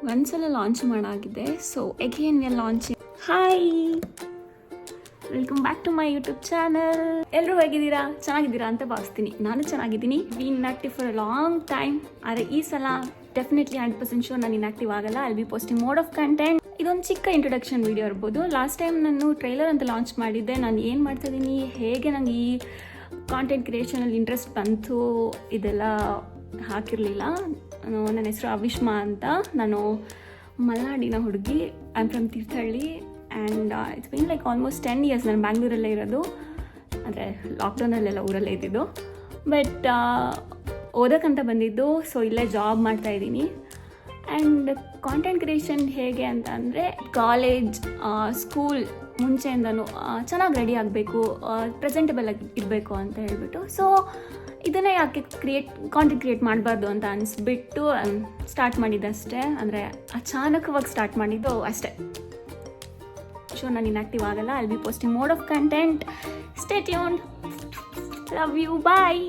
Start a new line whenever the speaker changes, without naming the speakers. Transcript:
ಒಂದ್ಸಲ ಲಾಂಚ್ ಮಾಡಾಗಿದೆ. So again we are launching. Hi, welcome back to my YouTube channel. ಎಲ್ಲರೂ ಹೇಗಿದ್ದೀರಾ? ಚೆನ್ನಾಗಿದ್ದೀರಾ ಅಂತ ಭಾವಿಸ್ತೀನಿ. ನಾನು ಚೆನ್ನಾಗಿದ್ದೀನಿ. Been inactive for a long time. ಆದರೆ ಈ ಸಲ ಡೆಫಿನೆಟ್ಲಿ 100% ಶೋರ್ ನಾನು ಇನ್ಆಕ್ಟಿವ್ ಆಗಲ್ಲ. I be posting mode of content. ಇದೊಂದು ಚಿಕ್ಕ ಇಂಟ್ರೊಡಕ್ಷನ್ ವಿಡಿಯೋ ಇರ್ಬೋದು. ಲಾಸ್ಟ್ ಟೈಮ್ ನಾನು ಟ್ರೈಲರ್ ಅಂತ ಲಾಂಚ್ ಮಾಡಿದ್ದೆ. ನಾನು ಏನು ಮಾಡ್ತಾಯಿದ್ದೀನಿ, ಹೇಗೆ ನನಗೆ ಈ ಕಾಂಟೆಂಟ್ ಕ್ರಿಯೇಷನಲ್ಲಿ ಇಂಟ್ರೆಸ್ಟ್ ಬಂತು, ಇದೆಲ್ಲ ಹಾಕಿರಲಿಲ್ಲ. ನನ್ನ ಹೆಸರು ಅವಿಷ್ಮಾ ಅಂತ. ನಾನು ಮಲೆನಾಡಿನ ಹುಡುಗಿ. I am from Thirthahalli and it's been like almost 10 years ನಾನು ಬ್ಯಾಂಗ್ಳೂರಲ್ಲೇ ಇರೋದು. ಅಂದರೆ ಲಾಕ್ಡೌನಲ್ಲೆಲ್ಲ ಊರಲ್ಲೇ ಇದ್ದಿದ್ದು. ಬಟ್ ಓದೋಕ್ಕಂತ ಬಂದಿದ್ದು. ಸೊ ಇಲ್ಲೇ ಜಾಬ್ ಮಾಡ್ತಾಯಿದ್ದೀನಿ. ಆ್ಯಂಡ್ ಕಾಂಟೆಂಟ್ ಕ್ರಿಯೇಷನ್ ಹೇಗೆ ಅಂತ ಅಂದರೆ ಕಾಲೇಜ್, ಸ್ಕೂಲ್ ಮುಂಚೆಯಿಂದನೂ ಚೆನ್ನಾಗಿ ರೆಡಿ ಆಗಬೇಕು, ಪ್ರೆಸೆಂಟಬಲ್ ಆಗಿ ಇರಬೇಕು ಅಂತ ಹೇಳ್ಬಿಟ್ಟು. ಸೊ ಇದನ್ನೇ ಯಾಕೆ ಕಾಂಟೆಂಟ್ ಕ್ರಿಯೇಟ್ ಮಾಡಬಾರ್ದು ಅಂತ ಅನಿಸ್ಬಿಟ್ಟು ಸ್ಟಾರ್ಟ್ ಮಾಡಿದ್ದಷ್ಟೇ. ಅಂದರೆ ಅಚಾನಕವಾಗಿ ಸ್ಟಾರ್ಟ್ ಮಾಡಿದ್ದು ಅಷ್ಟೇ. ಸೊ ನಾನು ಇನ್ಆಕ್ಟಿವ್ ಆಗಲ್ಲ. I be posting mode of content. Stay tuned. Love you. Bye.